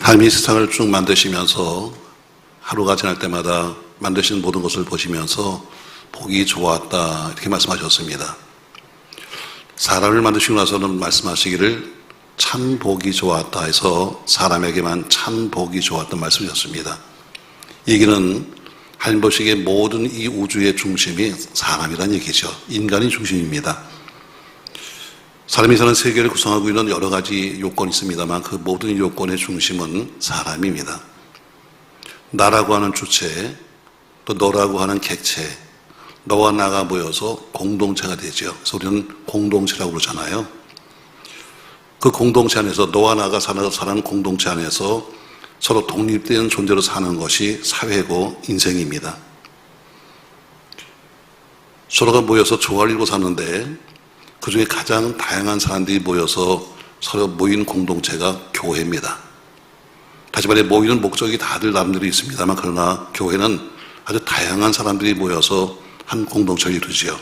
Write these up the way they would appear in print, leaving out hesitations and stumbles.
하나님이 세상을 쭉 만드시면서 하루가 지날 때마다 만드시는 모든 것을 보시면서 보기 좋았다 이렇게 말씀하셨습니다. 사람을 만드시고 나서는 말씀하시기를 참 보기 좋았다 해서 사람에게만 참 보기 좋았던 말씀이었습니다. 이 얘기는 하나님 보시기에 모든 이 우주의 중심이 사람이라는 얘기죠. 인간이 중심입니다. 사람이 사는 세계를 구성하고 있는 여러 가지 요건이 있습니다만 그 모든 요건의 중심은 사람입니다. 나라고 하는 주체, 또 너라고 하는 객체, 너와 나가 모여서 공동체가 되죠. 그래서 우리는 공동체라고 그러잖아요. 그 공동체 안에서 너와 나가 사는 공동체 안에서 서로 독립된 존재로 사는 것이 사회고 인생입니다. 서로가 모여서 조화를 이루고 사는데 그 중에 가장 다양한 사람들이 모여서 서로 모인 공동체가 교회입니다. 다시 말해 모이는 목적이 다들 남들이 있습니다만 그러나 교회는 아주 다양한 사람들이 모여서 한 공동체를 이루지요.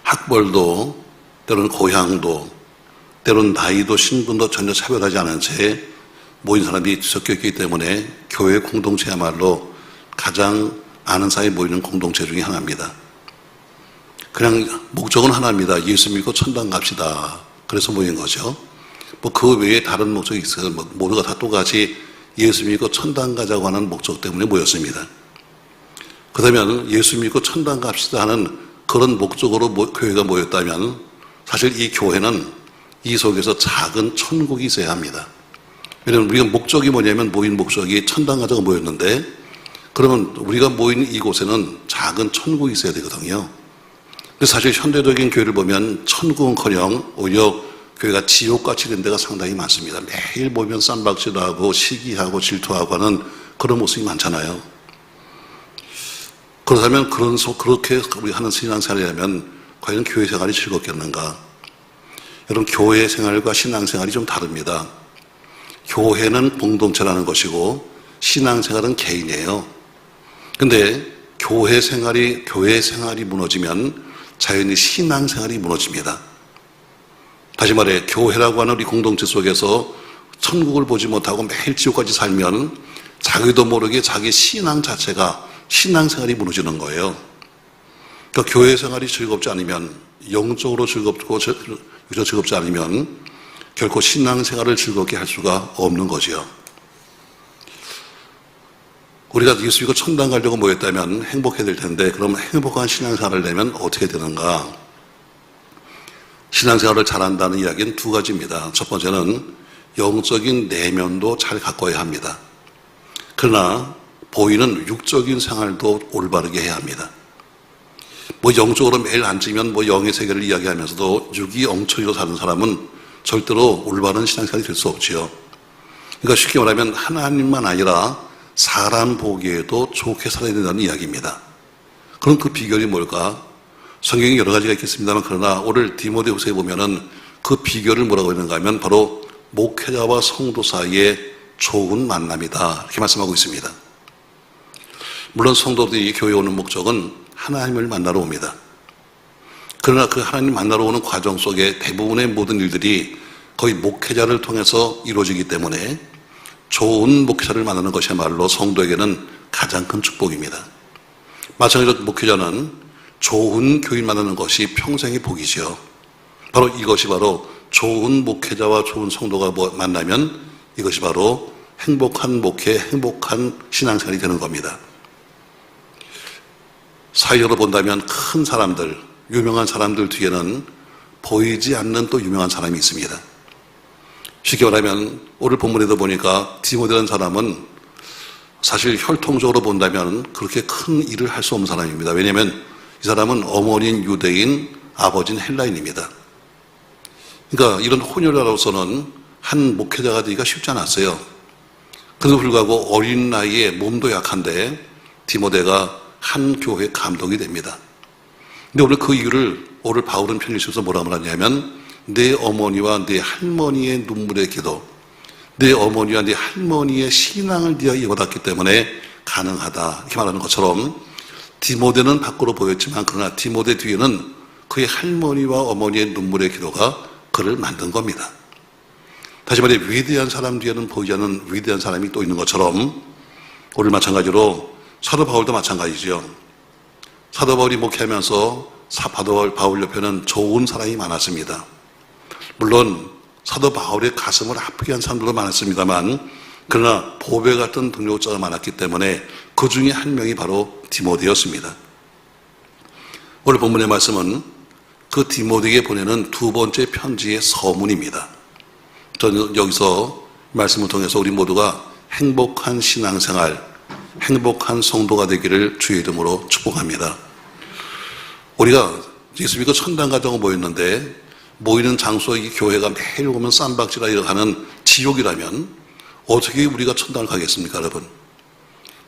학벌도 때로는 고향도 때로는 나이도 신분도 전혀 차별하지 않은 채 모인 사람이 섞여 있기 때문에 교회 공동체야말로 가장 아는 사이에 모이는 공동체 중에 하나입니다. 그냥 목적은 하나입니다. 예수 믿고 천당 갑시다. 그래서 모인 거죠. 뭐 그 외에 다른 목적이 있어요. 모두가 다 똑같이 예수 믿고 천당 가자고 하는 목적 때문에 모였습니다. 그렇다면 예수 믿고 천당 갑시다 하는 그런 목적으로 교회가 모였다면 사실 이 교회는 이 속에서 작은 천국이 있어야 합니다. 왜냐하면 우리가 목적이 뭐냐면 모인 목적이 천당 가자고 모였는데 그러면 우리가 모인 이곳에는 작은 천국이 있어야 되거든요. 근데 사실 현대적인 교회를 보면 천국은커녕 오히려 교회가 지옥같이 된 데가 상당히 많습니다. 매일 모이면 쌈박질도 하고 시기하고 질투하고 하는 그런 모습이 많잖아요. 그렇다면 그렇게 우리 하는 신앙생활이라면 과연 교회 생활이 즐겁겠는가? 여러분 교회 생활과 신앙생활이 좀 다릅니다. 교회는 공동체라는 것이고 신앙생활은 개인이에요. 근데 교회 생활이 무너지면 자연히 신앙생활이 무너집니다. 다시 말해 교회라고 하는 우리 공동체 속에서 천국을 보지 못하고 매일 지옥까지 살면 자기도 모르게 자기 신앙 자체가 신앙생활이 무너지는 거예요. 그러니까 교회 생활이 즐겁지 않으면 영적으로 즐겁고 즐겁지 않으면 결코 신앙생활을 즐겁게 할 수가 없는 거죠. 우리가 예수 믿고 천당 가려고 모였다면 행복해야 될 텐데 그럼 행복한 신앙생활을 내면 어떻게 되는가? 신앙생활을 잘한다는 이야기는 두 가지입니다. 첫 번째는 영적인 내면도 잘 가꿔야 합니다. 그러나 보이는 육적인 생활도 올바르게 해야 합니다. 영적으로 매일 앉으면 영의 세계를 이야기하면서도 육이 엉쳐져 사는 사람은 절대로 올바른 신앙생활이 될 수 없지요. 그러니까 쉽게 말하면 하나님만 아니라 사람 보기에도 좋게 살아야 된다는 이야기입니다. 그럼 그 비결이 뭘까? 성경에 여러 가지가 있겠습니다만 그러나 오늘 디모데후서에 보면은 그 비결을 뭐라고 했는가 하면 바로 목회자와 성도 사이의 좋은 만남이다 이렇게 말씀하고 있습니다. 물론 성도들이 교회에 오는 목적은 하나님을 만나러 옵니다. 그러나 그 하나님 만나러 오는 과정 속에 대부분의 모든 일들이 거의 목회자를 통해서 이루어지기 때문에 좋은 목회자를 만나는 것이야말로 성도에게는 가장 큰 축복입니다. 마찬가지로 목회자는 좋은 교인 만나는 것이 평생의 복이지요. 바로 이것이 바로 좋은 목회자와 좋은 성도가 만나면 이것이 바로 행복한 목회, 행복한 신앙생활이 되는 겁니다. 사회적으로 본다면 큰 사람들, 유명한 사람들 뒤에는 보이지 않는 또 유명한 사람이 있습니다. 쉽게 말하면 오늘 본문에도 보니까 디모데라는 사람은 사실 혈통적으로 본다면 그렇게 큰 일을 할 수 없는 사람입니다. 왜냐하면 이 사람은 어머니는 유대인, 아버지는 헬라인입니다. 그러니까 이런 혼혈아로서는 한 목회자가 되기가 쉽지 않았어요. 그래도 불구하고 어린 나이에 몸도 약한데 디모데가 한 교회 감독이 됩니다. 근데 오늘 그 이유를 오늘 바울은 편지에서 뭐라고 말하냐면 내 어머니와 내 할머니의 눈물의 기도, 내 어머니와 내 할머니의 신앙을 네가 이어받았기 때문에 가능하다 이렇게 말하는 것처럼 디모데는 밖으로 보였지만 그러나 디모데 뒤에는 그의 할머니와 어머니의 눈물의 기도가 그를 만든 겁니다. 다시 말해 위대한 사람 뒤에는 보이지 않는 위대한 사람이 또 있는 것처럼 오늘 마찬가지로 사도 바울도 마찬가지죠. 사도 바울이 목회하면서 사도 바울 옆에는 좋은 사람이 많았습니다. 물론 사도 바울의 가슴을 아프게 한 사람들도 많았습니다만 그러나 보배 같은 동력자가 많았기 때문에 그 중에 한 명이 바로 디모데였습니다. 오늘 본문의 말씀은 그 디모데에게 보내는 두 번째 편지의 서문입니다. 저는 여기서 말씀을 통해서 우리 모두가 행복한 신앙생활, 행복한 성도가 되기를 주의 이름으로 축복합니다. 우리가 예수 믿고 천당 가자고 모였는데 모이는 장소, 이 교회가 매일 오면 쌈박질하러 이렇게 하는 지옥이라면 어떻게 우리가 천당을 가겠습니까, 여러분?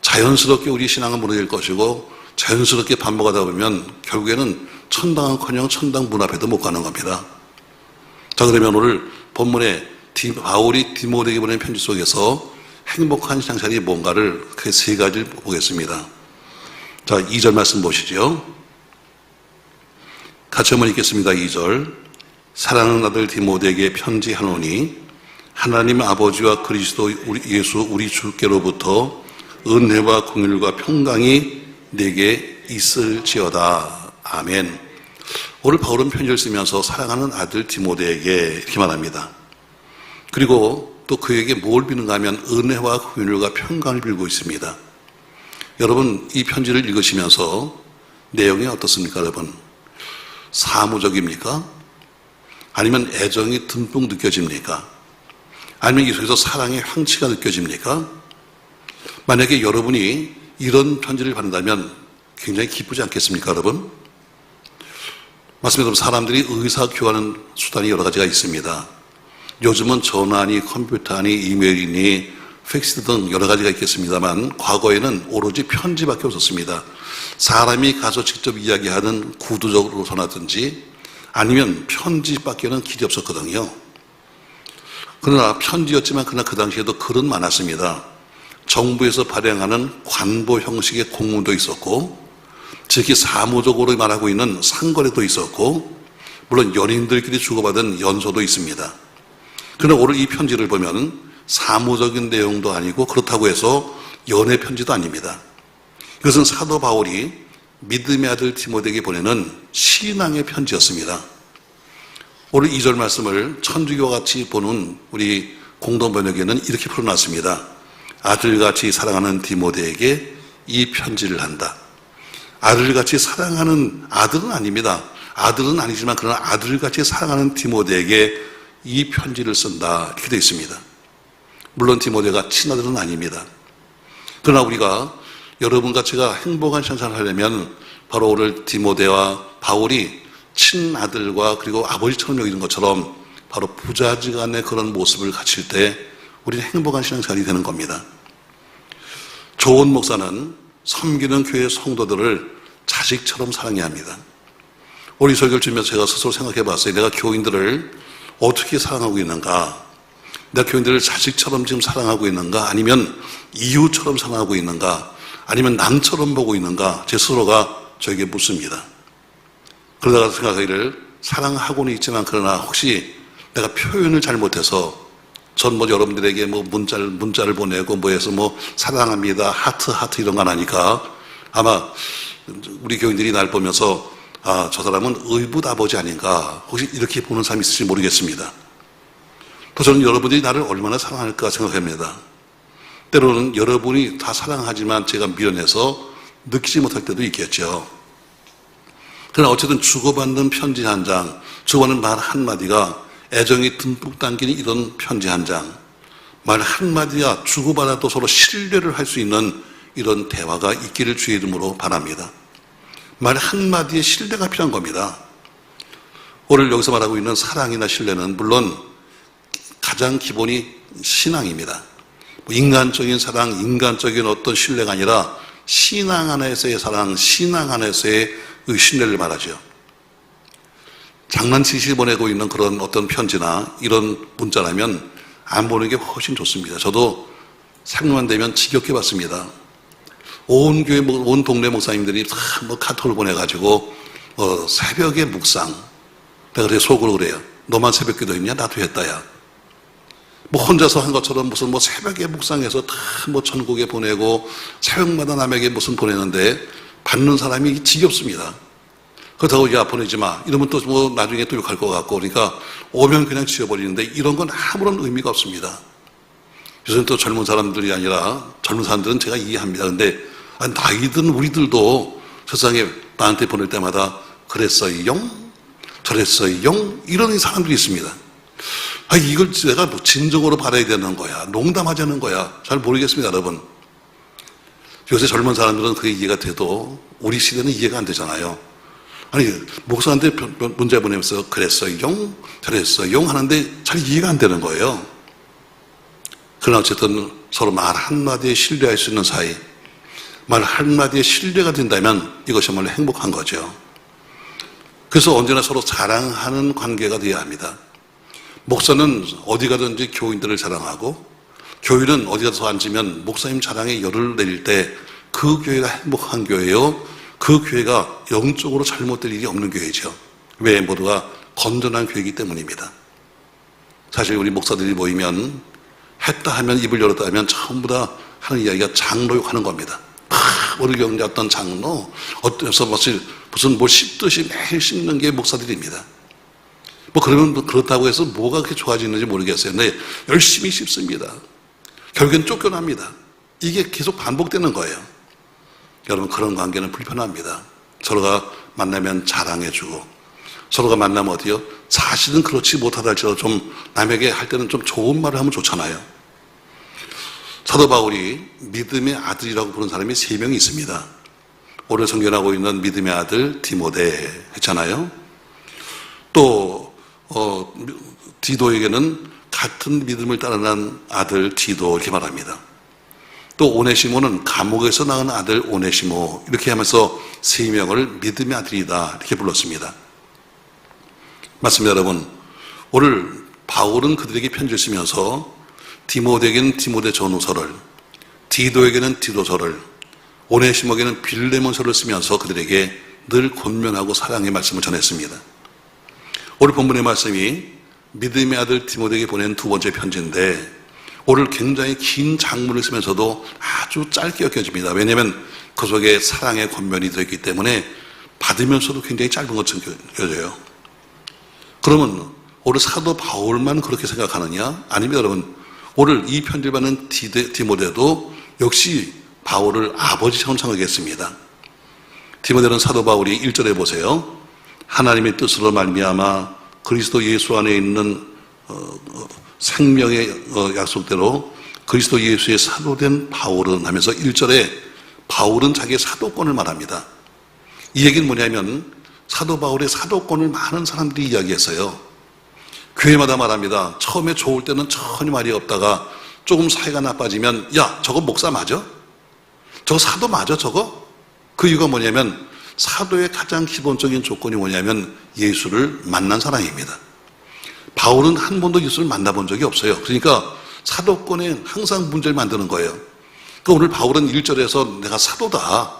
자연스럽게 우리 신앙은 무너질 것이고 자연스럽게 반복하다 보면 결국에는 천당은커녕 천당 문 앞에도 못 가는 겁니다. 자, 그러면 오늘 본문에 바울이 디모데에게 보낸 편지 속에서 행복한 신앙생활이 뭔가를 그 세 가지를 보겠습니다. 자, 2절 말씀 보시죠. 같이 한번 읽겠습니다. 2절. 사랑하는 아들 디모데에게 편지하노니 하나님 아버지와 그리스도 예수 우리 주께로부터 은혜와 긍휼과 평강이 내게 있을지어다. 아멘. 오늘 바울은 편지를 쓰면서 사랑하는 아들 디모데에게 이렇게 말합니다. 그리고 또 그에게 뭘 비는가 하면 은혜와 긍휼과 평강을 빌고 있습니다. 여러분, 이 편지를 읽으시면서 내용이 어떻습니까, 여러분? 사무적입니까? 아니면 애정이 듬뿍 느껴집니까? 아니면 이 속에서 사랑의 향취가 느껴집니까? 만약에 여러분이 이런 편지를 받는다면 굉장히 기쁘지 않겠습니까, 여러분? 맞습니다. 사람들이 의사 교환하는 수단이 여러 가지가 있습니다. 요즘은 전화니 컴퓨터니 이메일이니 팩스 등 여러 가지가 있겠습니다만 과거에는 오로지 편지밖에 없었습니다. 사람이 가서 직접 이야기하는 구두적으로서라든지 아니면 편지밖에는 길이 없었거든요. 그러나 편지였지만 그러나 그 당시에도 글은 많았습니다. 정부에서 발행하는 관보 형식의 공문도 있었고 특히 사무적으로 말하고 있는 상거래도 있었고 물론 연인들끼리 주고받은 연소도 있습니다. 그러나 오늘 이 편지를 보면 사무적인 내용도 아니고 그렇다고 해서 연애 편지도 아닙니다. 이것은 사도 바울이 믿음의 아들 디모데에게 보내는 신앙의 편지였습니다. 오늘 2절 말씀을 천주교와 같이 보는 우리 공동번역에는 이렇게 풀어놨습니다. 아들같이 사랑하는 디모데에게 이 편지를 한다. 아들같이 사랑하는 아들은 아닙니다. 아들은 아니지만 그러나 아들같이 사랑하는 디모데에게 이 편지를 쓴다. 이렇게 되어 있습니다. 물론 디모데가 친아들은 아닙니다. 그러나 우리가 여러분과 제가 행복한 신앙생활을 하려면 바로 오늘 디모데와 바울이 친아들과 그리고 아버지처럼 여기는 것처럼 바로 부자지간의 그런 모습을 갖출 때 우리는 행복한 신앙생활이 되는 겁니다. 좋은 목사는 섬기는 교회 성도들을 자식처럼 사랑해야 합니다. 우리 설교를 주면서 제가 스스로 생각해 봤어요. 내가 교인들을 어떻게 사랑하고 있는가? 내가 교인들을 자식처럼 지금 사랑하고 있는가? 아니면 이웃처럼 사랑하고 있는가? 아니면 남처럼 보고 있는가? 제 스스로가 저에게 묻습니다. 그러다가 생각하기를 사랑하고는 있지만 그러나 혹시 내가 표현을 잘못해서 전 여러분들에게 문자를 보내고 해서 사랑합니다, 하트 이런 거 안 하니까 아마 우리 교인들이 날 보면서 아, 저 사람은 의붓 아버지 아닌가 혹시 이렇게 보는 사람이 있을지 모르겠습니다. 또 저는 여러분들이 나를 얼마나 사랑할까 생각합니다. 때로는 여러분이 다 사랑하지만 제가 미련해서 느끼지 못할 때도 있겠죠. 그러나 어쨌든 주고받는 편지 한 장, 주고받는 말 한마디가 애정이 듬뿍 담긴 이런 편지 한 장, 말 한마디가 주고받아도 서로 신뢰를 할 수 있는 이런 대화가 있기를 주의 이름으로 바랍니다. 말 한마디에 신뢰가 필요한 겁니다. 오늘 여기서 말하고 있는 사랑이나 신뢰는 물론 가장 기본이 신앙입니다. 인간적인 사랑, 인간적인 어떤 신뢰가 아니라 신앙 안에서의 사랑, 신앙 안에서의 신뢰를 말하죠. 장난치시 보내고 있는 그런 어떤 편지나 이런 문자라면 안 보는 게 훨씬 좋습니다. 저도 상만 되면 지겹게 받습니다. 온 교회, 온 동네 목사님들이 다 카톡을 보내가지고 새벽에 묵상. 내가 그래 속으로 그래요. 너만 새벽 기도 했냐? 나도 했다, 야. 뭐 혼자서 한 것처럼 무슨 뭐 새벽에 묵상해서 다 뭐 천국에 보내고 새벽마다 남에게 무슨 보내는데 받는 사람이 지겹습니다. 그렇다고 야 보내지 마 이러면 또 뭐 나중에 또 욕할 것 같고 그러니까 오면 그냥 지워버리는데 이런 건 아무런 의미가 없습니다. 요즘 또 젊은 사람들이 아니라 젊은 사람들은 제가 이해합니다. 근데 나이 든 우리들도 세상에 나한테 보낼 때마다 그랬어요 저랬어요 이런 사람들이 있습니다. 이걸 내가 뭐 진정으로 받아야 되는 거야 농담하자는 거야 잘 모르겠습니다. 여러분 요새 젊은 사람들은 그게 이해가 돼도 우리 시대는 이해가 안 되잖아요. 아니 목사한테 문자 보내면서 그랬어요 저랬어요 하는데 잘 이해가 안 되는 거예요. 그러나 어쨌든 서로 말 한마디에 신뢰할 수 있는 사이, 말 한마디에 신뢰가 된다면 이것이야말로 행복한 거죠. 그래서 언제나 서로 자랑하는 관계가 되어야 합니다. 목사는 어디 가든지 교인들을 자랑하고 교인은 어디 가서 앉으면 목사님 자랑에 열을 내릴 때 그 교회가 행복한 교회요, 그 교회가 영적으로 잘못될 일이 없는 교회죠. 왜? 모두가 건전한 교회이기 때문입니다. 사실 우리 목사들이 모이면 했다 하면 입을 열었다 하면 전부 다 하는 이야기가 장로 욕하는 겁니다. 우리 경제 어떤 장로 어때서 무슨 뭘 씹듯이 매일 씹는 게 목사들입니다. 뭐 그러면 그렇다고 해서 뭐가 그렇게 좋아지는지 모르겠어요. 근데 열심히 씹습니다. 결국엔 쫓겨납니다. 이게 계속 반복되는 거예요. 여러분 그런 관계는 불편합니다. 서로가 만나면 자랑해주고 서로가 만나면 어디요? 사실은 그렇지 못하다 할지라도 좀 남에게 할 때는 좀 좋은 말을 하면 좋잖아요. 사도 바울이 믿음의 아들이라고 부르는 사람이 3명이 있습니다. 오늘 성견하고 있는 믿음의 아들 디모데 했잖아요. 또 디도에게는 같은 믿음을 따르는 아들 디도 이렇게 말합니다. 또 오네시모는 감옥에서 낳은 아들 오네시모 이렇게 하면서 3명을 믿음의 아들이다 이렇게 불렀습니다. 맞습니다. 여러분 오늘 바울은 그들에게 편지를 쓰면서 디모데에게는 디모데 전후서를, 디도에게는 디도서를, 오네시모에게는 빌레몬서를 쓰면서 그들에게 늘 권면하고 사랑의 말씀을 전했습니다. 오늘 본문의 말씀이 믿음의 아들 디모데에게 보낸 2번째 편지인데 오늘 굉장히 긴 장문을 쓰면서도 아주 짧게 엮여집니다. 왜냐하면 그 속에 사랑의 권면이 들어있기 때문에 받으면서도 굉장히 짧은 것처럼 여겨져요. 그러면 오늘 사도 바울만 그렇게 생각하느냐? 아닙니다. 여러분 오늘 이 편지를 받는 디모데도 역시 바울을 아버지처럼 생각했습니다. 디모데는 사도 바울이 1절에 보세요. 하나님의 뜻으로 말미암아 그리스도 예수 안에 있는 생명의 약속대로 그리스도 예수의 사도된 바울은 하면서 1절에 바울은 자기의 사도권을 말합니다. 이 얘기는 뭐냐면 사도 바울의 사도권을 많은 사람들이 이야기했어요. 교회마다 말합니다. 처음에 좋을 때는 전혀 말이 없다가 조금 사이가 나빠지면 야 저거 목사 맞아? 저거 사도 맞아 저거? 그 이유가 뭐냐면 사도의 가장 기본적인 조건이 뭐냐면 예수를 만난 사람입니다. 바울은 한 번도 예수를 만나본 적이 없어요. 그러니까 사도권에 항상 문제를 만드는 거예요. 그러니까 오늘 바울은 1절에서 내가 사도다.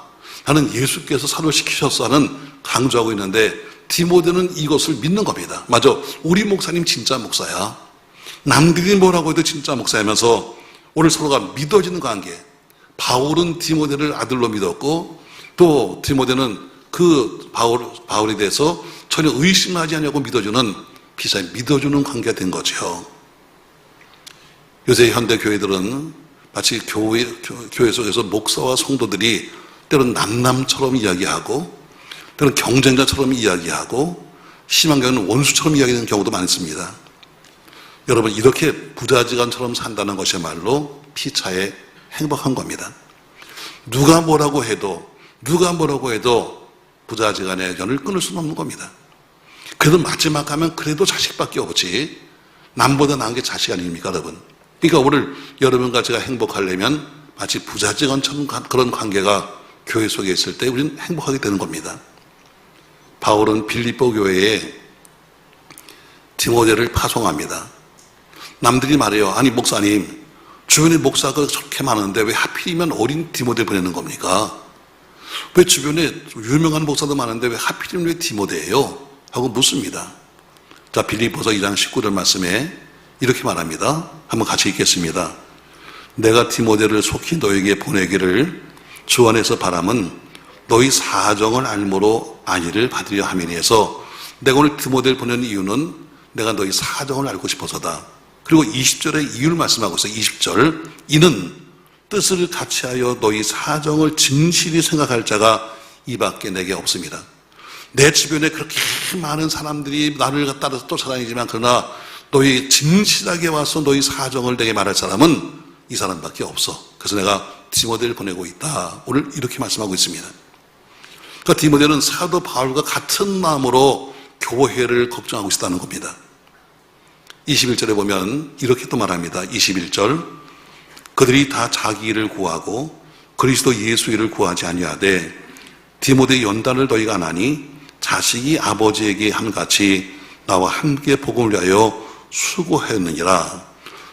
나는 예수께서 사도시키셨어 하는 강조하고 있는데 디모데는 이것을 믿는 겁니다. 맞아. 우리 목사님 진짜 목사야. 남들이 뭐라고 해도 진짜 목사이면서 오늘 서로가 믿어지는 관계. 바울은 디모데를 아들로 믿었고 또 디모데는 그 바울에 대해서 전혀 의심하지 않냐고 믿어주는 비싸게 믿어주는 관계가 된 거죠. 요새 현대 교회들은 마치 교회 속에서 목사와 성도들이 때로는 남남처럼 이야기하고 때로는 경쟁자처럼 이야기하고 심한 경우는 원수처럼 이야기하는 경우도 많습니다. 여러분 이렇게 부자지간처럼 산다는 것이야말로 피차에 행복한 겁니다. 누가 뭐라고 해도 부자지간의 연을 끊을 수는 없는 겁니다. 그래도 마지막 가면 그래도 자식밖에 없지 남보다 나은 게 자식 아닙니까 여러분? 그러니까 오늘 여러분과 제가 행복하려면 마치 부자지간처럼 그런 관계가 교회 속에 있을 때 우리는 행복하게 되는 겁니다. 바울은 빌립보 교회에 디모데를 파송합니다. 남들이 말해요. 아니 목사님 주변에 목사가 저렇게 많은데 왜 하필이면 어린 디모데 보내는 겁니까? 왜 주변에 유명한 목사도 많은데 왜 하필이면 왜 디모데예요? 하고 묻습니다. 자 빌립보서 2장 19절 말씀에 이렇게 말합니다. 한번 같이 읽겠습니다. 내가 디모데를 속히 너에게 보내기를 주 안에서 바람은 너희 사정을 알므로 안위를 받으려 함이니 해서 내가 오늘 디모데를 보낸 이유는 내가 너희 사정을 알고 싶어서다. 그리고 20절에 이유를 말씀하고 있어요. 20절 이는 뜻을 같이하여 너희 사정을 진실히 생각할 자가 이밖에 내게 없습니다. 내 주변에 그렇게 많은 사람들이 나를 따라서 쫓아다니지만 그러나 너희 진실하게 와서 너희 사정을 내게 말할 사람은 이 사람밖에 없어. 그래서 내가 디모데를 보내고 있다. 오늘 이렇게 말씀하고 있습니다. 그러니까 디모데는 사도 바울과 같은 마음으로 교회를 걱정하고 있다는 겁니다. 21절에 보면 이렇게 또 말합니다. 21절 그들이 다 자기 일을 구하고 그리스도 예수 일을 구하지 아니하되 디모데 연단을 너희가 안 하니 자식이 아버지에게 함같이 나와 함께 복음을 위하여 수고했느니라.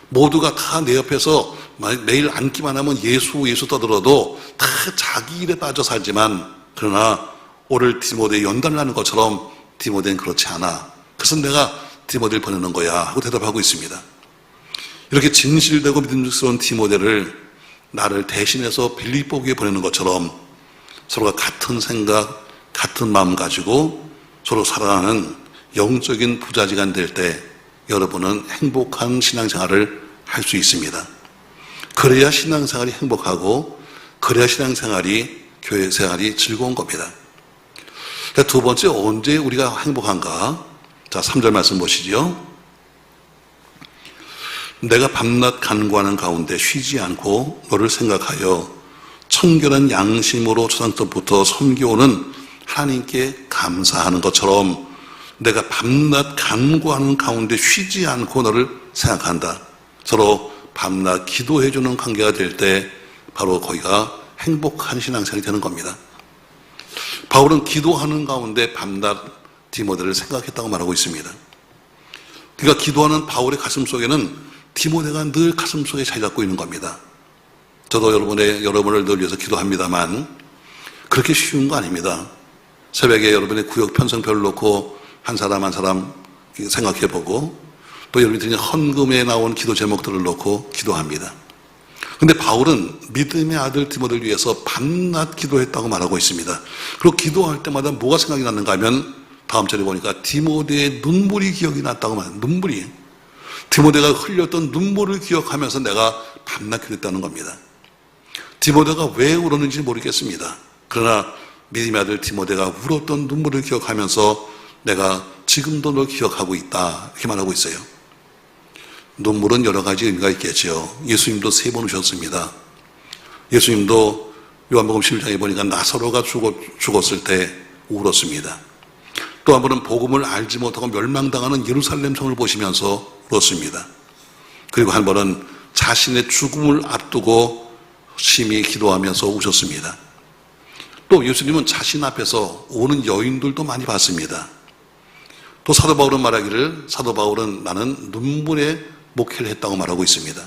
모두가 다 내 옆에서 매일 앉기만 하면 예수 떠들어도 다 자기 일에 빠져 살지만 그러나 오늘 디모데 연단을 하는 것처럼 디모데는 그렇지 않아. 그래서 내가 디모데를 보내는 거야 하고 대답하고 있습니다. 이렇게 진실되고 믿음직스러운 디모데를 나를 대신해서 빌립보교에 보내는 것처럼 서로가 같은 생각, 같은 마음 가지고 서로 살아가는 영적인 부자지간 될 때 여러분은 행복한 신앙생활을 할 수 있습니다. 그래야 신앙생활이 행복하고 그래야 신앙생활이 교회 생활이 즐거운 겁니다. 두 번째, 언제 우리가 행복한가? 자, 3절 말씀 보시죠. 내가 밤낮 간구하는 가운데 쉬지 않고 너를 생각하여 청결한 양심으로 초상부터 섬겨오는 하나님께 감사하는 것처럼 내가 밤낮 간구하는 가운데 쉬지 않고 너를 생각한다. 서로 밤낮 기도해주는 관계가 될 때 바로 거기가 행복한 신앙생활이 되는 겁니다. 바울은 기도하는 가운데 밤낮 디모데를 생각했다고 말하고 있습니다. 그러니까 기도하는 바울의 가슴 속에는 디모데가 늘 가슴 속에 자리 잡고 있는 겁니다. 저도 여러분을 늘 위해서 기도합니다만 그렇게 쉬운 거 아닙니다. 새벽에 여러분의 구역 편성표를 놓고 한 사람 한 사람 생각해보고 또 여러분들이 헌금에 나온 기도 제목들을 놓고 기도합니다. 근데 바울은 믿음의 아들 디모데를 위해서 밤낮 기도했다고 말하고 있습니다. 그리고 기도할 때마다 뭐가 생각이 났는가 하면 다음 절에 보니까 디모데의 눈물이 기억이 났다고 말해요. 눈물이. 디모데가 흘렸던 눈물을 기억하면서 내가 밤낮 기도했다는 겁니다. 디모데가 왜 울었는지 모르겠습니다. 그러나 믿음의 아들 디모데가 울었던 눈물을 기억하면서 내가 지금도 널 기억하고 있다 이렇게 말하고 있어요. 눈물은 여러 가지 의미가 있겠죠. 예수님도 3번 우셨습니다. 예수님도 요한복음 11장에 보니까 나사로가 죽었을 때 울었습니다. 또 한 번은 복음을 알지 못하고 멸망당하는 예루살렘 성을 보시면서 울었습니다. 그리고 한 번은 자신의 죽음을 앞두고 심히 기도하면서 우셨습니다. 또 예수님은 자신 앞에서 오는 여인들도 많이 봤습니다. 또 사도 바울은 말하기를 사도 바울은 나는 눈물의 목회를 했다고 말하고 있습니다.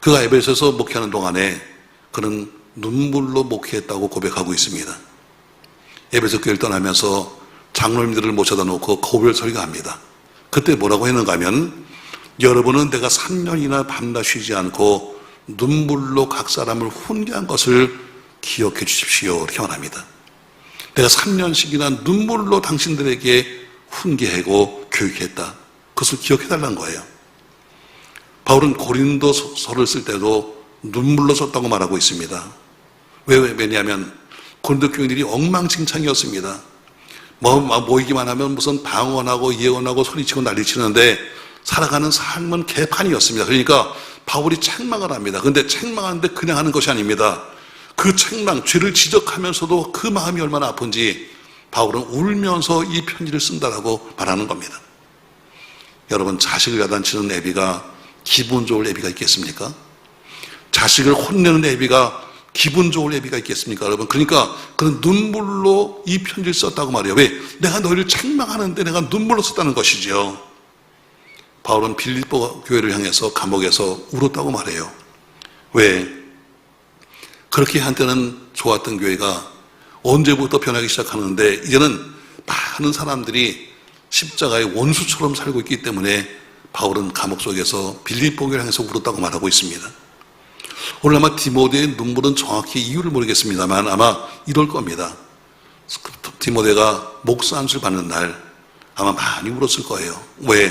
그가 에베소에서 목회하는 동안에 그는 눈물로 목회했다고 고백하고 있습니다. 에베소 교회를 떠나면서 장로님들을 모셔다 놓고 고별 설교합니다. 그때 뭐라고 했는가 하면 여러분은 내가 3년이나 밤낮 쉬지 않고 눈물로 각 사람을 훈계한 것을 기억해 주십시오 이렇게 말합니다. 내가 3년씩이나 눈물로 당신들에게 훈계하고 교육했다. 그것을 기억해달라는 거예요. 바울은 고린도서를 쓸 때도 눈물로 썼다고 말하고 있습니다. 왜냐하면 고린도 교인들이 엉망진창이었습니다. 모이기만 하면 무슨 방언하고 예언하고 소리치고 난리치는데 살아가는 삶은 개판이었습니다. 그러니까 바울이 책망을 합니다. 그런데 책망하는데 그냥 하는 것이 아닙니다. 그 책망, 죄를 지적하면서도 그 마음이 얼마나 아픈지 바울은 울면서 이 편지를 쓴다라고 말하는 겁니다. 여러분, 자식을 야단치는 애비가 기분 좋을 애비가 있겠습니까? 자식을 혼내는 애비가 기분 좋을 애비가 있겠습니까, 여러분? 그러니까 그는 눈물로 이 편지를 썼다고 말해요. 왜? 내가 너희를 책망하는데 내가 눈물로 썼다는 것이죠. 바울은 빌립보 교회를 향해서 감옥에서 울었다고 말해요. 왜? 그렇게 한때는 좋았던 교회가 언제부터 변하기 시작하는데 이제는 많은 사람들이 십자가의 원수처럼 살고 있기 때문에 바울은 감옥 속에서 빌립보교를 향해서 울었다고 말하고 있습니다. 오늘 아마 디모데의 눈물은 정확히 이유를 모르겠습니다만 아마 이럴 겁니다. 디모데가 목사 안수를 받는 날 아마 많이 울었을 거예요. 왜?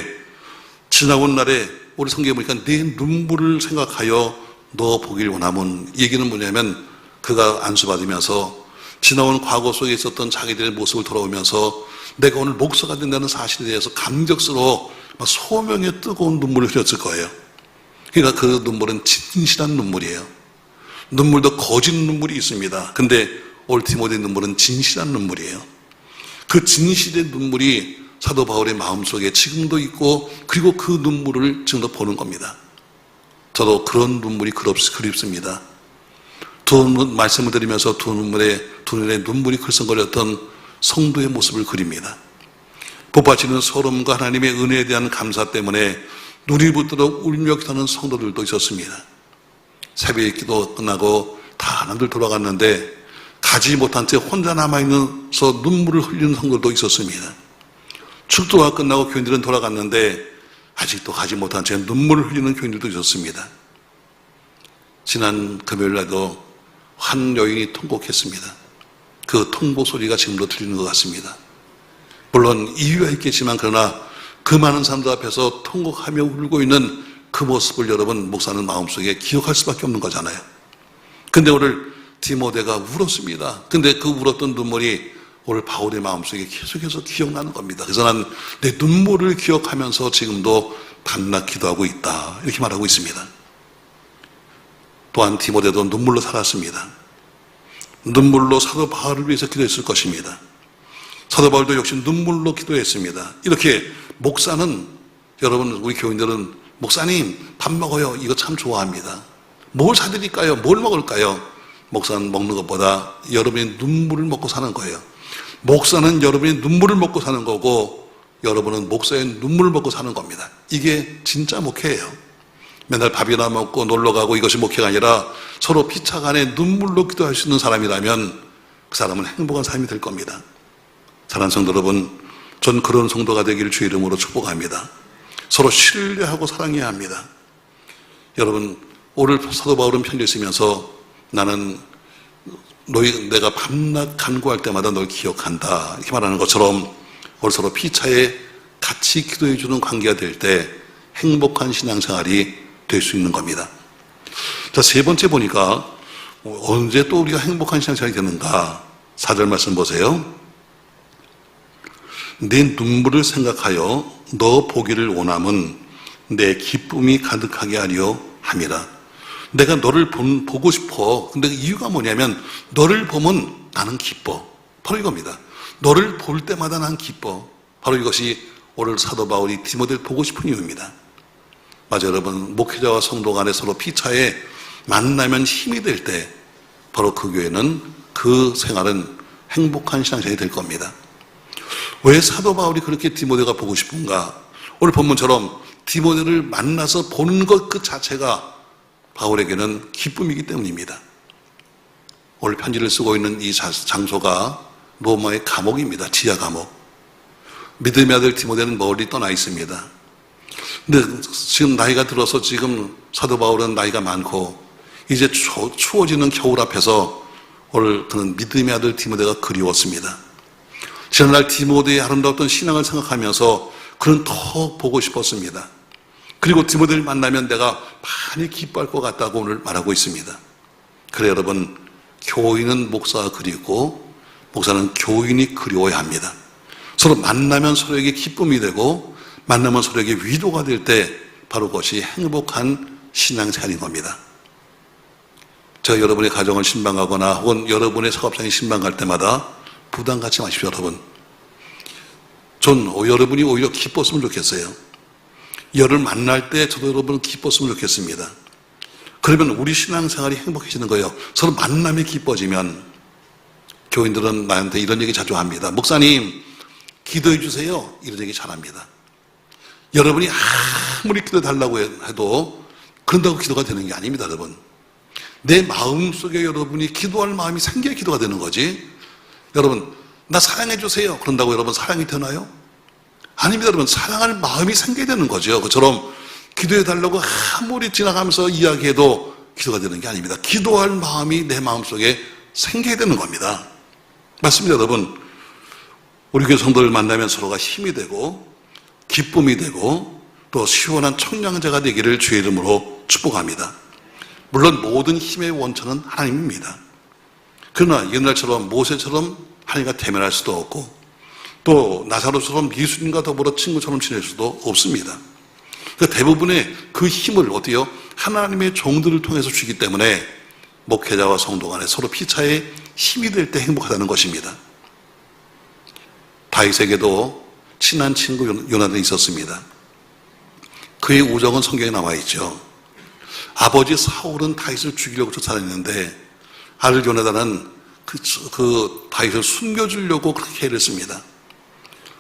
지나온 날에 우리 성경에 보니까 내 눈물을 생각하여 너 보길 원하면, 얘기는 뭐냐면 그가 안수받으면서 지나온 과거 속에 있었던 자기들의 모습을 돌아오면서 내가 오늘 목사가 된다는 사실에 대해서 감격스러워 소명의 뜨거운 눈물을 흘렸을 거예요. 그러니까 그 눈물은 진실한 눈물이에요. 눈물도 거짓 눈물이 있습니다. 근데 올 디모데 눈물은 진실한 눈물이에요. 그 진실의 눈물이 사도 바울의 마음속에 지금도 있고, 그리고 그 눈물을 지금도 보는 겁니다. 저도 그런 눈물이 그립습니다. 말씀을 드리면서 두 눈에 눈물이 글썽거렸던 성도의 모습을 그립니다. 복받치는 소름과 하나님의 은혜에 대한 감사 때문에 눈이 붙도록 울며 기도하는 성도들도 있었습니다. 새벽에 기도 끝나고 다 남들 돌아갔는데 가지 못한 채 혼자 남아있는서 눈물을 흘리는 성도들도 있었습니다. 축도가 끝나고 교인들은 돌아갔는데 아직도 가지 못한 채 눈물을 흘리는 교인들도 있었습니다. 지난 금요일날도 한 여인이 통곡했습니다. 그 통곡 소리가 지금도 들리는 것 같습니다. 물론 이유가 있겠지만 그러나 그 많은 사람들 앞에서 통곡하며 울고 있는 그 모습을 여러분 목사는 마음속에 기억할 수밖에 없는 거잖아요. 근데 오늘 디모데가 울었습니다. 근데 그 울었던 눈물이 오늘 바울의 마음속에 계속해서 기억나는 겁니다. 그래서 난 내 눈물을 기억하면서 지금도 밤낮 기도하고 있다, 이렇게 말하고 있습니다. 또한 디모데도 눈물로 살았습니다. 눈물로 사도 바울을 위해서 기도했을 것입니다. 사도 바울도 역시 눈물로 기도했습니다. 이렇게 목사는, 여러분 우리 교인들은 목사님 밥 먹어요, 이거 참 좋아합니다. 뭘 사드릴까요? 뭘 먹을까요? 목사는 먹는 것보다 여러분의 눈물을 먹고 사는 거예요. 목사는 여러분의 눈물을 먹고 사는 거고, 여러분은 목사의 눈물을 먹고 사는 겁니다. 이게 진짜 목회예요. 맨날 밥이나 먹고 놀러가고 이것이 목회가 아니라 서로 피차간에 눈물로 기도할 수 있는 사람이라면 그 사람은 행복한 삶이 될 겁니다. 사랑하는 성도 여러분, 전 그런 성도가 되기를 주의 이름으로 축복합니다. 서로 신뢰하고 사랑해야 합니다. 여러분, 오늘 사도 바울은 편지를 쓰면서 나는 내가 밤낮 간구할 때마다 널 기억한다, 이렇게 말하는 것처럼 오늘 서로 피차에 같이 기도해 주는 관계가 될 때 행복한 신앙생활이 될 수 있는 겁니다. 자, 세 번째 보니까 언제 또 우리가 행복한 신앙생활이 되는가? 4절 말씀 보세요. 내 눈물을 생각하여 너 보기를 원함은 내 기쁨이 가득하게 하려 함이라. 내가 너를 보고 싶어. 근데 이유가 뭐냐면 너를 보면 나는 기뻐. 바로 이겁니다. 너를 볼 때마다 난 기뻐. 바로 이것이 오늘 사도 바울이 디모데를 보고 싶은 이유입니다. 맞아요, 여러분. 목회자와 성도 간에 서로 피차에 만나면 힘이 될 때 바로 그 교회는, 그 생활은 행복한 신앙생활이 될 겁니다. 왜 사도 바울이 그렇게 디모데가 보고 싶은가? 오늘 본문처럼 디모데를 만나서 보는 것 그 자체가 바울에게는 기쁨이기 때문입니다. 오늘 편지를 쓰고 있는 이 장소가 로마의 감옥입니다. 지하 감옥. 믿음의 아들 디모데는 멀리 떠나 있습니다. 근데 지금 나이가 들어서 지금 사도 바울은 나이가 많고 이제 추워지는 겨울 앞에서 오늘 그는 믿음의 아들 디모데가 그리웠습니다. 지난날 디모데의 아름다웠던 신앙을 생각하면서 그는 더 보고 싶었습니다. 그리고 디모데를 만나면 내가 많이 기뻐할 것 같다고 오늘 말하고 있습니다. 그래 여러분, 교인은 목사가 그리고 목사는 교인이 그리워야 합니다. 서로 만나면 서로에게 기쁨이 되고 만나면 서로에게 위로가 될 때 바로 그것이 행복한 신앙생활인 겁니다. 제가 여러분의 가정을 신방하거나 혹은 여러분의 사업장에 신방갈 때마다 부담 갖지 마십시오. 여러분, 전 여러분이 오히려 기뻤으면 좋겠어요. 여러분을 만날 때 저도 여러분 기뻤으면 좋겠습니다. 그러면 우리 신앙생활이 행복해지는 거예요. 서로 만남이 기뻐지면. 교인들은 나한테 이런 얘기 자주 합니다. 목사님 기도해 주세요, 이런 얘기 잘합니다. 여러분이 아무리 기도해달라고 해도 그런다고 기도가 되는 게 아닙니다. 여러분, 내 마음속에 여러분이 기도할 마음이 생겨야 기도가 되는 거지. 여러분, 나 사랑해 주세요, 그런다고 여러분 사랑이 되나요? 아닙니다, 여러분. 사랑할 마음이 생겨야 되는 거죠. 그처럼 기도해달라고 아무리 지나가면서 이야기해도 기도가 되는 게 아닙니다. 기도할 마음이 내 마음속에 생겨야 되는 겁니다. 맞습니다, 여러분. 우리 교회 성도를 만나면 서로가 힘이 되고 기쁨이 되고 또 시원한 청량제가 되기를 주의 이름으로 축복합니다. 물론 모든 힘의 원천은 하나님입니다. 그러나 옛날처럼 모세처럼 하나님과 대면할 수도 없고 또 나사로처럼 예수님과 더불어 친구처럼 지낼 수도 없습니다. 그러니까 대부분의 그 힘을 어때요? 하나님의 종들을 통해서 주기 때문에 목회자와 성도 간에 서로 피차에 힘이 될 때 행복하다는 것입니다. 다윗에게도 친한 친구 요나단이 있었습니다. 그의 우정은 성경에 나와 있죠. 아버지 사울은 다윗을 죽이려고 쫓아다녔는데 아들 요나단은 그 다윗을 숨겨주려고 그렇게 애를 씁니다.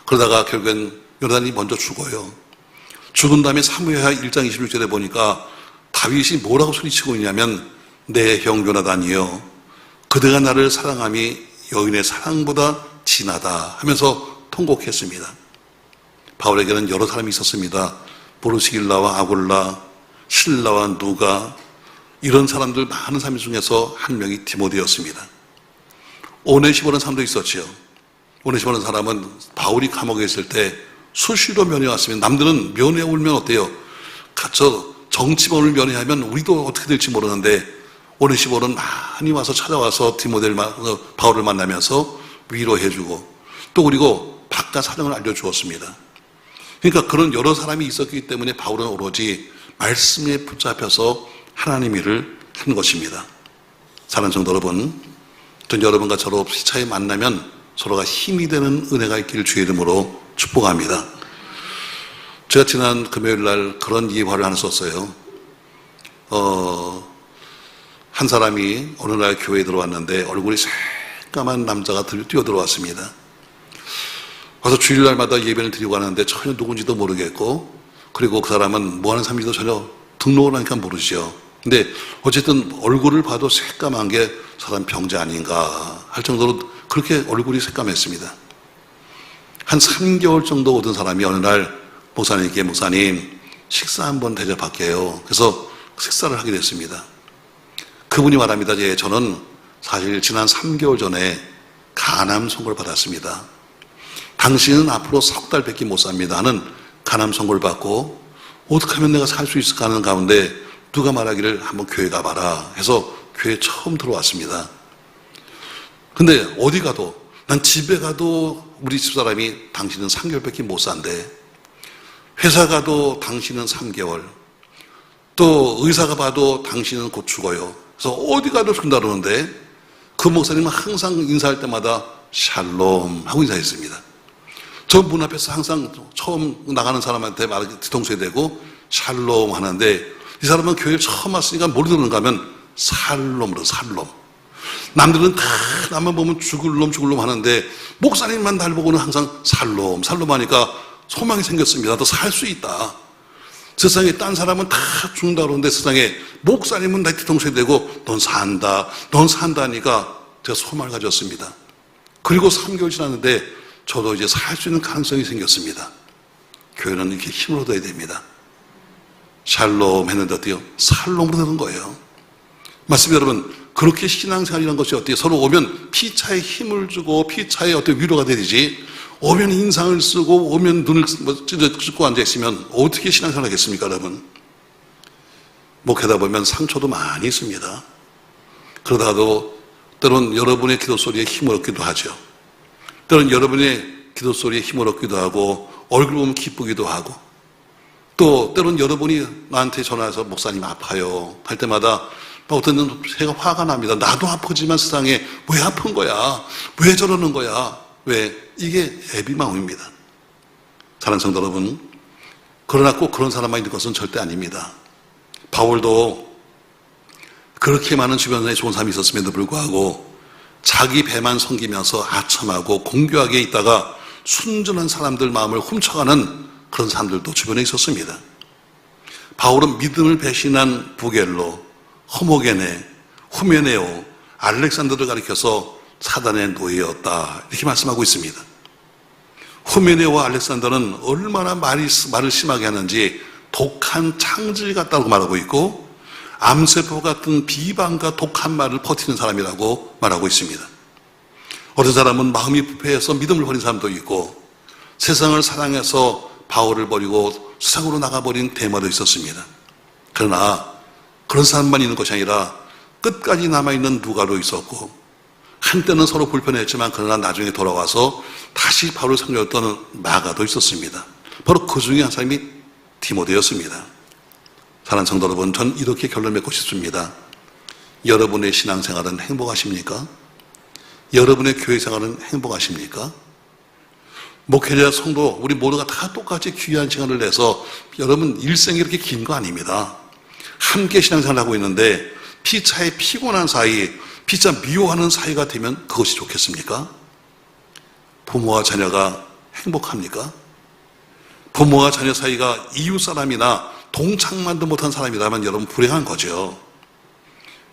그러다가 결국엔 요나단이 먼저 죽어요. 죽은 다음에 사무엘하 1장 26절에 보니까 다윗이 뭐라고 소리치고 있냐면 내 형 요나단이여 그대가 나를 사랑함이 여인의 사랑보다 진하다 하면서 통곡했습니다. 바울에게는 여러 사람이 있었습니다. 보르시길라와 아굴라, 실라와 누가 이런 사람들 많은 사람 중에서 한 명이 디모데였습니다. 오네시모라는 사람도 있었지요. 오네시모라는 사람은 바울이 감옥에 있을 때 수시로 면회 왔으면 남들은 면회 오면 어때요? 갇혀 정치범을 면회하면 우리도 어떻게 될지 모르는데 오네시모는 많이 와서 찾아와서 바울을 만나면서 위로해주고 또 그리고 바깥 사정을 알려주었습니다. 그러니까 그런 여러 사람이 있었기 때문에 바울은 오로지 말씀에 붙잡혀서 하나님 일을 한 것입니다. 사랑하는 성도 여러분, 전 여러분과 저로 피차에 만나면 서로가 힘이 되는 은혜가 있기를 주의 이름으로 축복합니다. 제가 지난 금요일 날 그런 예화를 하나 썼어요. 한 사람이 어느 날 교회에 들어왔는데 얼굴이 새까만 남자가 뛰어들어왔습니다. 그래서 주일날마다 예배를 드리고 가는데 전혀 누군지도 모르겠고 그리고 그 사람은 뭐 하는 사람인지도 전혀 등록을 하니까 모르죠. 근데 어쨌든 얼굴을 봐도 새까만 게 사람 병자 아닌가 할 정도로 그렇게 얼굴이 새까맸습니다. 한 3개월 정도 오던 사람이 어느 날 목사님께 목사님 식사 한번 대접할게요. 그래서 식사를 하게 됐습니다. 그분이 말합니다. 저는 사실 지난 3개월 전에 간암 선고를 받았습니다. 당신은 앞으로 석 달밖에 못 삽니다 하는 간암 선고를 받고 어떻게 하면 내가 살 수 있을까 하는 가운데 누가 말하기를 한번 교회 가봐라 해서 교회에 처음 들어왔습니다. 근데 어디 가도 난 집에 가도 우리 집사람이 당신은 3개월밖에 못 산대. 회사 가도 당신은 3개월. 또 의사가 봐도 당신은 곧 죽어요. 그래서 어디 가도 죽는다 그러는데 그 목사님은 항상 인사할 때마다 샬롬 하고 인사했습니다. 저 문 앞에서 항상 처음 나가는 사람한테 말하기 뒤통수에 대고 샬롬 하는데 이 사람은 교회에 처음 왔으니까 뭘 들었는가 하면 살롬으로 살롬. 남들은 다 나만 보면 죽을 놈 하는데 목사님만 날 보고는 항상 살롬 하니까 소망이 생겼습니다. 나도 살 수 있다. 세상에 딴 사람은 다 죽는다 그러는데 세상에 목사님은 내 뒤통수에 대고 넌 산다 하니까 제가 소망을 가졌습니다. 그리고 3개월 지났는데 저도 이제 살 수 있는 가능성이 생겼습니다. 교회는 이렇게 힘을 얻어야 됩니다. 샬롬 했는데 어때요? 살롬으로 되는 거예요. 맞습니다, 여러분. 그렇게 신앙생활이라는 것이 어때요? 서로 오면 피차에 힘을 주고 피차에 어떤 위로가 되지. 오면 인상을 쓰고 오면 눈을 찢고 앉아있으면 어떻게 신앙생활을 하겠습니까, 여러분? 목회다 보면 상처도 많이 있습니다. 그러다가도 때론 여러분의 기도 소리에 힘을 얻기도 하죠. 때론 여러분의 기도 소리에 힘을 얻기도 하고 얼굴 보면 기쁘기도 하고 또 때론 여러분이 나한테 전화해서 목사님 아파요 할 때마다 어떤 때는 제가 화가 납니다. 나도 아프지만 세상에 왜 아픈 거야? 왜 저러는 거야? 왜? 이게 애비 마음입니다. 사랑하는 성도 여러분, 그러나 꼭 그런 사람만 있는 것은 절대 아닙니다. 바울도 그렇게 많은 주변에 좋은 사람이 있었음에도 불구하고 자기 배만 섬기면서 아첨하고 공교하게 있다가 순전한 사람들 마음을 훔쳐가는 그런 사람들도 주변에 있었습니다. 바울은 믿음을 배신한 부겔로, 호모게네, 후메네오, 알렉산더를 가리켜서 사단의 노예였다 이렇게 말씀하고 있습니다. 후메네와 알렉산더는 얼마나 말을 심하게 하는지 독한 창질 같다고 말하고 있고, 암세포 같은 비방과 독한 말을 버티는 사람이라고 말하고 있습니다. 어떤 사람은 마음이 부패해서 믿음을 버린 사람도 있고, 세상을 사랑해서 바울을 버리고 세상으로 나가버린 데마도 있었습니다. 그러나 그런 사람만 있는 것이 아니라 끝까지 남아있는 누가도 있었고, 한때는 서로 불편했지만 그러나 나중에 돌아와서 다시 바울을 섬겼던 마가도 있었습니다. 바로 그 중에 한 사람이 디모데였습니다. 사랑하는 성도 여러분, 전 이렇게 결론 맺고 싶습니다. 여러분의 신앙생활은 행복하십니까? 여러분의 교회생활은 행복하십니까? 목회자, 성도, 우리 모두가 다 똑같이 귀한 시간을 내서, 여러분 일생이 이렇게 긴 거 아닙니다. 함께 신앙생활을 하고 있는데 피차에 피곤한 사이, 피차 미워하는 사이가 되면 그것이 좋겠습니까? 부모와 자녀가 행복합니까? 부모와 자녀 사이가 이웃 사람이나 동창만도 못한 사람이라면 여러분 불행한 거죠.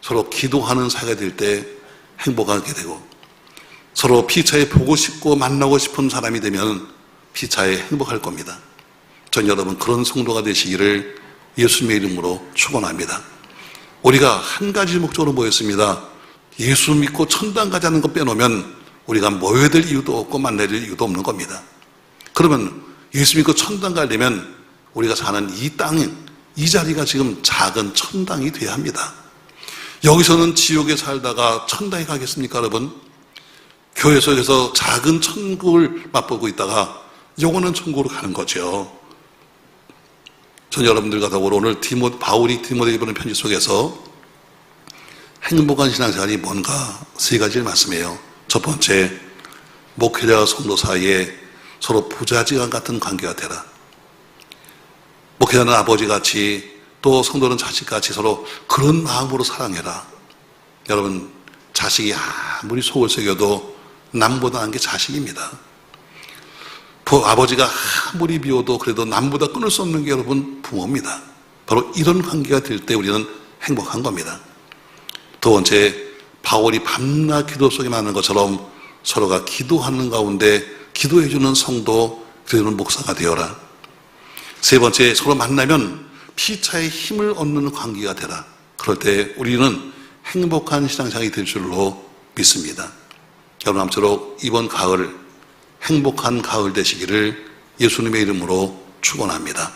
서로 기도하는 사이가 될 때 행복하게 되고, 서로 피차에 보고 싶고 만나고 싶은 사람이 되면 피차에 행복할 겁니다. 전 여러분 그런 성도가 되시기를 예수님의 이름으로 축원합니다. 우리가 한 가지 목적으로 모였습니다. 예수 믿고 천당 가자는 것 빼놓으면 우리가 모여야 될 이유도 없고 만날 이유도 없는 겁니다. 그러면 예수 믿고 천당 가려면 우리가 사는 이 땅, 이 자리가 지금 작은 천당이 돼야 합니다. 여기서는 지옥에 살다가 천당에 가겠습니까, 여러분? 교회 속에서 작은 천국을 맛보고 있다가 영원한 천국으로 가는 거죠. 전 여러분들과 더불어 오늘 바울이 디모데에게 보낸 편지 속에서 행복한 신앙생활이 뭔가 세 가지를 말씀해요. 첫 번째, 목회자와 성도 사이에 서로 부자지간 같은 관계가 되라. 목회자는 아버지같이, 또 성도는 자식같이 서로 그런 마음으로 사랑해라. 여러분, 자식이 아무리 속을 새겨도 남보다 나은 게 자식입니다. 아버지가 아무리 미워도 그래도 남보다 끊을 수 없는 게 여러분 부모입니다. 바로 이런 관계가 될 때 우리는 행복한 겁니다. 두 번째, 바울이 밤낮 기도 속에 만난 것처럼 서로가 기도하는 가운데 기도해주는 성도, 기도해주는 목사가 되어라. 세 번째, 서로 만나면 피차의 힘을 얻는 관계가 되라. 그럴 때 우리는 행복한 신앙생활이 될 줄로 믿습니다. 여러분, 아무쪼록 이번 가을 행복한 가을 되시기를 예수님의 이름으로 축원합니다.